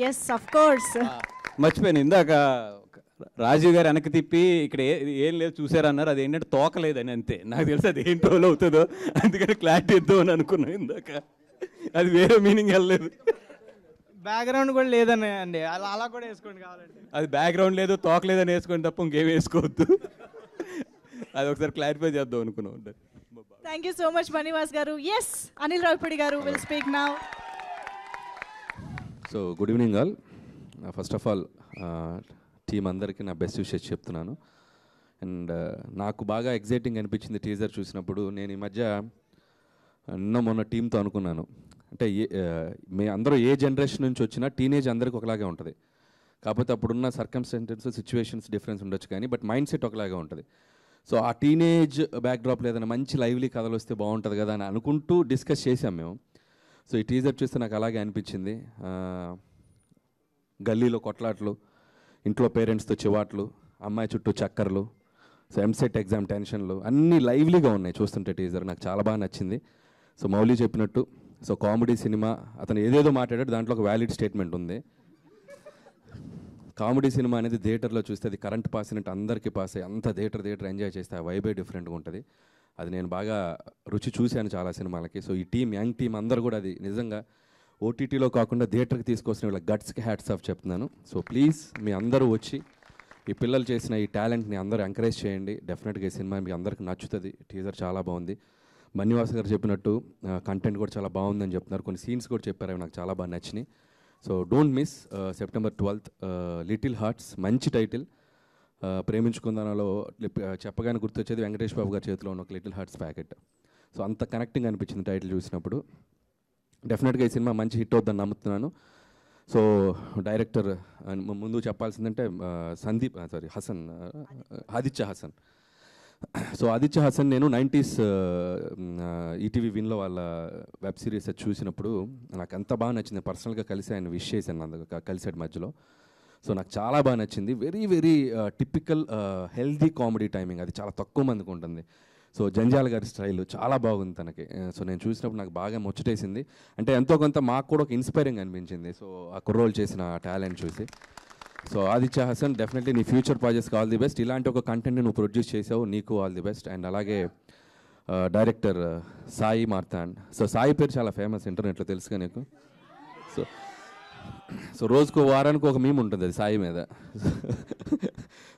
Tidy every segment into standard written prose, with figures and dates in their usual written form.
Yes of course. మర్చిపోయాను ఇందాక రాజీవ్ గారు వెనక్కి తిప్పి ఇక్కడ ఏం లేదు చూసారన్నారు, అది ఏంటంటే తోకలేదని, అంతే. నాకు తెలిసి అది ఏం రోల్ అవుతుందో అందుకని క్లారిటీ ఇద్దాం అని అనుకున్నాను ఇందాక. అది వేరే మీనింగ్ వెళ్ళలేదు. బ్యాక్గ్రౌండ్ కూడా లేదని అండి, అలా కూడా వేసుకోండి కావాలండి. అది బ్యాక్గ్రౌండ్ లేదు తోకలేదని వేసుకోండి తప్ప ఇంకేం వేసుకోవద్దు. అది ఒకసారి క్లారిఫై చేద్దాం అనుకున్నాం. Thank you so much Bunny Vas గారు. ఎస్ అనిల్ రావిపూడి గారు will speak now. So good evening all. First of all team అందరికీ నా బెస్ట్ విషెస్ చెప్తున్నాను. అండ్ నాకు బాగా ఎగ్జైటింగ్ అనిపించింది టీజర్ చూసినప్పుడు. నేను ఈ మధ్య మొన్న టీంతో అనుకున్నాను, అంటే మీ అందరూ ఏ జనరేషన్ నుంచి వచ్చినా టీనేజ్ అందరికీ ఒకలాగే ఉంటుంది. కాకపోతే అప్పుడున్న సర్కమ్స్టాన్సెస్ సిచ్యువేషన్స్ డిఫరెన్స్ ఉండొచ్చు కానీ బట్ మైండ్ సెట్ ఒకలాగే ఉంటుంది. సో ఆ టీనేజ్ బ్యాక్డ్రాప్లో ఏదైనా మంచి లైవ్లీ కథలు వస్తే బాగుంటుంది కదా అని అనుకుంటూ డిస్కస్ చేసాం మేము. సో ఈ టీజర్ చూస్తే నాకు అలాగే అనిపించింది. గల్లీలో కొట్లాట్లు, ఇంట్లో పేరెంట్స్తో చివాట్లు, అమ్మాయి చుట్టూ చక్కర్లు, సో ఎంసెట్ ఎగ్జామ్ టెన్షన్లు అన్నీ లైవ్లీగా ఉన్నాయి చూస్తుంటే టీజర్. నాకు చాలా బాగా నచ్చింది. సో మౌలి చెప్పినట్టు సో కామెడీ సినిమా, అతను ఏదేదో మాట్లాడాడు, దాంట్లో ఒక వ్యాలిడ్ స్టేట్మెంట్ ఉంది. కామెడీ సినిమా అనేది థియేటర్లో చూస్తే అది కరెంట్ పాస్ అయినట్టు అందరికీ పాస్ అయ్యి అంత థియేటర్ ఎంజాయ్ చేస్తే ఆ వైబే డిఫరెంట్గా ఉంటుంది. అది నేను బాగా రుచి చూశాను చాలా సినిమాలకి. సో ఈ టీం, యంగ్ టీం అందరూ కూడా అది నిజంగా ఓటీటీలో కాకుండా థియేటర్కి తీసుకొచ్చిన వీళ్ళ గట్స్కి హ్యాట్స్ ఆఫ్ చెప్తున్నాను. సో ప్లీజ్ మీ అందరూ వచ్చి ఈ పిల్లలు చేసిన ఈ టాలెంట్ని అందరూ ఎంకరేజ్ చేయండి. డెఫినెట్గా ఈ సినిమా మీకు అందరికి నచ్చుతుంది. టీజర్ చాలా బాగుంది. బన్నీవాస్ గారు చెప్పినట్టు కంటెంట్ కూడా చాలా బాగుందని చెప్తున్నారు. కొన్ని సీన్స్ కూడా చెప్పారు, అవి నాకు చాలా బాగా నచ్చినాయి. So don't miss September 12th little hearts, మంచి టైటిల్. ప్రేమించుకుందానలో చెప్పగానే గుర్తొచ్చేది వెంకటేష్ బాబు గారి చేతిలో ఉన్న ఒక లిటిల్ హార్ట్స్ ప్యాకెట్. సో అంత కనెక్టింగ్ అనిపించింది టైటిల్ చూసినప్పుడు. డెఫినెట్గా ఈ సినిమా మంచి హిట్ అవుతుందని నమ్ముతున్నాను. సో డైరెక్టర్ ముందు చెప్పాల్సిందంటే ఆదిత్య హసన్. సో ఆదిత్య హసన్ నేను 90s ఈటీవీ విన్లో వాళ్ళ వెబ్ సిరీస్ చూసినప్పుడు నాకు ఎంత బాగా నచ్చింది. పర్సనల్గా కలిసి ఆయన విష్ చేశాను, అందుకు కలిసాడు మధ్యలో. సో నాకు చాలా బాగా నచ్చింది. Very very typical healthy comedy timing, అది చాలా తక్కువ మందికి ఉంటుంది. సో జంజాల గారి స్టైల్ చాలా బాగుంది తనకి. సో నేను చూసినప్పుడు నాకు బాగా ముచ్చటేసింది. అంటే ఎంతో కొంత మాకు కూడా ఒక ఇన్స్పైరింగ్ అనిపించింది. సో ఆ కుర్రోలు చేసిన టాలెంట్ చూసి. సో ఆదిత్య హసన్, డెఫినెట్లీ నీ ఫ్యూచర్ ప్రాజెక్ట్స్కి ఆల్ ది బెస్ట్. ఇలాంటి ఒక కంటెంట్ని నువ్వు ప్రొడ్యూస్ చేసావు, నీకు ఆల్ ది బెస్ట్. అండ్ అలాగే డైరెక్టర్ సాయి మార్తాండ్. సో సాయి పేరు చాలా ఫేమస్ ఇంటర్నెట్లో, తెలుసుగా నీకు. సో రోజుకు వారానికి ఒక మీమ్ ఉంటుంది అది సాయి మీద.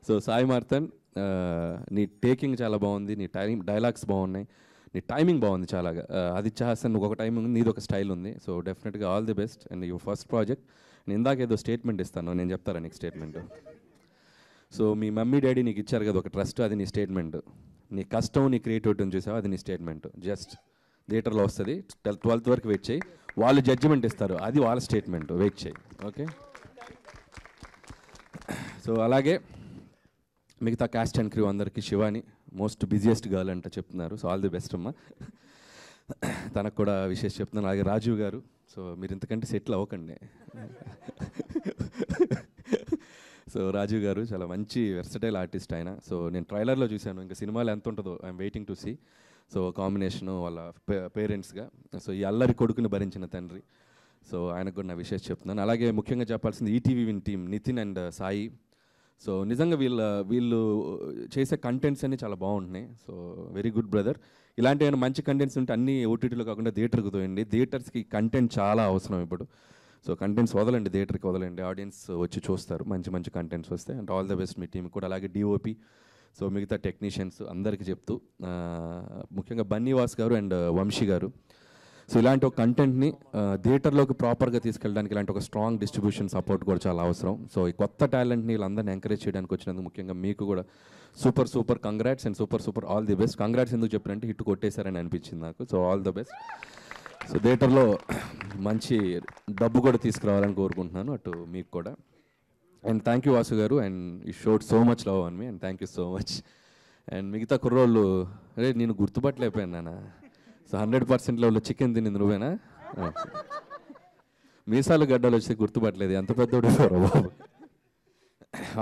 సో సాయి మార్తాండ్, నీ టేకింగ్ చాలా బాగుంది, నీ డైలాగ్స్ బాగున్నాయి, నీ టైమింగ్ బాగుంది చాలా. ఆదిత్య హసన్ నువ్వు ఒక టైమింగ్ ఉంది, నీది ఒక స్టైల్ ఉంది. సో డెఫినెట్గా all the best. And your first project. నేను ఇందాక ఏదో స్టేట్మెంట్ ఇస్తాను, నేను చెప్తారా నీకు స్టేట్మెంట్. సో మీ మమ్మీ డాడీ నీకు ఇచ్చారు కదా ఒక ట్రస్ట్, అది నీ స్టేట్మెంట్. నీ కష్టం, నీ క్రియేటివిటీని చూసావు, అది నీ స్టేట్మెంట్. జస్ట్ థియేటర్లో వస్తుంది, 12th వరకు వెయిట్ చేయి, వాళ్ళు జడ్జిమెంట్ ఇస్తారు, అది వాళ్ళ స్టేట్మెంట్, వెయిట్ చేయి. ఓకే. సో అలాగే మిగతా క్యాస్ట్ అండ్ క్రూ అందరికీ శివాని మోస్ట్ బిజియెస్ట్ గర్ల్ అంట చెప్తున్నారు. సో ఆల్ ది బెస్ట్ అమ్మా, తనకు కూడా విషెస్ చెప్తున్నాను. అలాగే రాజీవ్ గారు, సో మీరు ఇంతకంటే సెటిల్ అవ్వకండి. సో రాజీవ్ గారు చాలా మంచి వెర్సటైల్ ఆర్టిస్ట్ ఆయన. సో నేను ట్రైలర్లో చూశాను, ఇంకా సినిమాలో ఎంత ఉంటుందో I'm waiting to see. So combination వాళ్ళ పేరెంట్స్గా, సో ఈ అల్లరి కొడుకుని భరించిన తండ్రి. సో ఆయనకు కూడా నా విషెస్ చెప్తున్నాను. అలాగే ముఖ్యంగా చెప్పాల్సింది ETV win team Nitin and Sai. So నిజంగా వీళ్ళు చేసే కంటెంట్స్ అన్నీ చాలా బాగుంటున్నాయి. So very good brother. ఇలాంటి ఏమైనా మంచి కంటెంట్స్ ఉంటే అన్నీ ఓటీటీలో కాకుండా థియేటర్కి తోయండి. థియేటర్స్కి కంటెంట్ చాలా అవసరం ఇప్పుడు. సో కంటెంట్స్ వదలండి, థియేటర్కి వదలండి, ఆడియన్స్ వచ్చి చూస్తారు మంచి మంచి కంటెంట్స్ వస్తే. And all the best me team కూడా. అలాగే డిఓపి, సో మిగతా టెక్నీషియన్స్ అందరికీ చెప్తూ ముఖ్యంగా బన్నీవాస్ గారు అండ్ వంశీ గారు, సో ఇలాంటి ఒక కంటెంట్ని థియేటర్లోకి ప్రాపర్గా తీసుకెళ్ళడానికి ఇలాంటి ఒక స్ట్రాంగ్ డిస్ట్రిబ్యూషన్ సపోర్ట్ కూడా చాలా అవసరం. సో ఈ కొత్త టాలెంట్ని వీళ్ళందరినీ ఎంకరేజ్ చేయడానికి వచ్చినందుకు ముఖ్యంగా మీకు కూడా super congrats and super all the best. Congrats ఎందుకు చెప్పారంటే హిట్ కొట్టేశారని అనిపించింది నాకు. So all the best. So థియేటర్లో మంచి డబ్బు కూడా తీసుకురావాలని కోరుకుంటున్నాను, అటు మీకు కూడా. అండ్ థ్యాంక్ యూ వాసు గారు, and you showed so much love on me, and thank you so much. And మిగతా కుర్రోళ్ళు, అరే నేను గుర్తుపట్టలేకపోయాను నాన్న. సో 100% లెవెల్లో చికెన్ తినింది నువ్వేనా? మీసాలు గడ్డలు వచ్చి గుర్తుపట్టలేదు, ఎంత పెద్దోడు బాబు.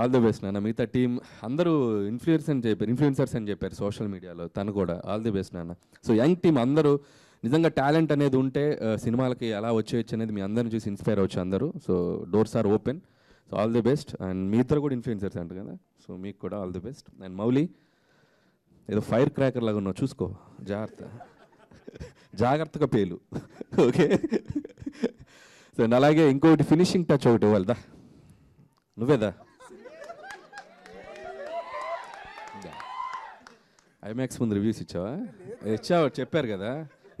ఆల్ ది బెస్ట్ నాన్న. మిగతా టీం అందరూ ఇన్ఫ్లుయెన్సర్స్ అని చెప్పారు సోషల్ మీడియాలో, తను కూడా ఆల్ ది బెస్ట్ నాన్న. సో యంగ్ టీం అందరూ నిజంగా టాలెంట్ అనేది ఉంటే సినిమాలకి ఎలా వచ్చేయచ్చు అనేది మీ అందరిని చూసి ఇన్స్పైర్ అవ్వచ్చు అందరూ. So doors are open. So all the best. And మీ ఇద్దరు కూడా ఇన్ఫ్లుయెన్సర్స్ అంటారు కదా, సో మీకు కూడా all the best. And Mouli, ఏదో ఫైర్ క్రాకర్ లాగా ఉన్నావు, చూసుకో, జాగ్రత్తగా పేలు. ఓకే. సో అలాగే ఇంకొకటి ఫినిషింగ్ టచ్ ఒకటి ఇవ్వాలిదా, నువ్వేదా? ఐమాక్స్ ముందు రివ్యూస్ ఇచ్చావా? చెప్పారు కదా,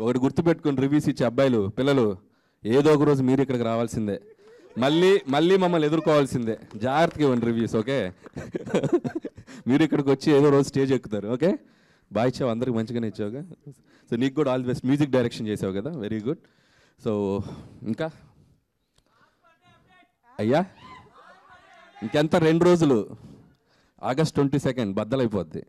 ఒకటి గుర్తుపెట్టుకుని రివ్యూస్ ఇచ్చే అబ్బాయిలు పిల్లలు ఏదో ఒక రోజు మీరు ఇక్కడికి రావాల్సిందే, మళ్ళీ మమ్మల్ని ఎదుర్కోవాల్సిందే. జాగ్రత్తగా ఇవ్వండి రివ్యూస్. ఓకే. మీరు ఇక్కడికి వచ్చి ఏదో రోజు స్టేజ్ ఎక్కుతారు. ఓకే. బాగా ఇచ్చావు, అందరికి మంచిగానే ఇచ్చావుగా. సో నీకు కూడా all the best. Music direction చేసావు కదా, వెరీ గుడ్. సో ఇంకా అయ్యా ఇంకెంత 2 రోజులు, August 22 బద్దలైపోద్ది.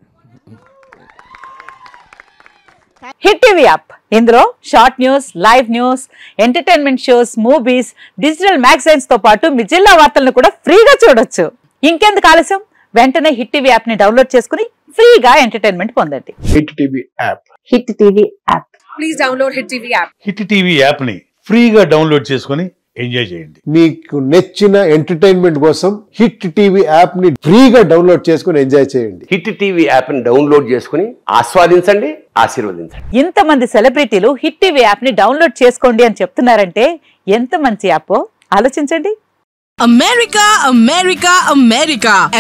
హిట్ టీవీ యాప్, ఇందులో short news, live news, entertainment shows, movies, digital magazines తో పాటు మీ జిల్లా వార్తలను కూడా ఫ్రీగా చూడొచ్చు. ఇంకెందుకు ఆలస్యం, వెంటనే హిట్ టీవీ యాప్ ని డౌన్లోడ్ చేసుకుని ఫ్రీగా ఎంటర్టైన్మెంట్ పొందండి. Hit TV app. Hit TV app, please download hit TV app. Hit TV app ని ఫ్రీగా డౌన్లోడ్ చేసుకుని ఎంజాయ్ చేయండి. మీకు నచ్చిన ఎంటర్టైన్మెంట్ కోసం హిట్ టీవీ యాప్ ని ఫ్రీగా డౌన్లోడ్ చేసుకుని ఎంజాయ్ చేయండి. హిట్ టీవీ యాప్ ని డౌన్లోడ్ చేసుకుని ఆస్వాదించండి, ఆశీర్వదించండి. ఇంతమంది సెలబ్రిటీలు హిట్ టీవీ యాప్ ని డౌన్లోడ్ చేసుకోండి అని చెప్తున్నారంటే ఎంత మంచి యాప్ ఆలోచించండి.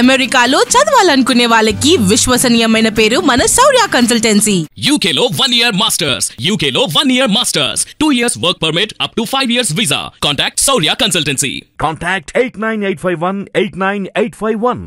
అమెరికాలో చదవాలనుకునే వాళ్ళకి విశ్వసనీయమైన పేరు మన శౌర్య కన్సల్టెన్సీ. UK లో 1 year masters, UK లో 1 year masters, 2 years work permit up to 5 years visa. Contact Shaurya Consultancy. Contact 89851 89851.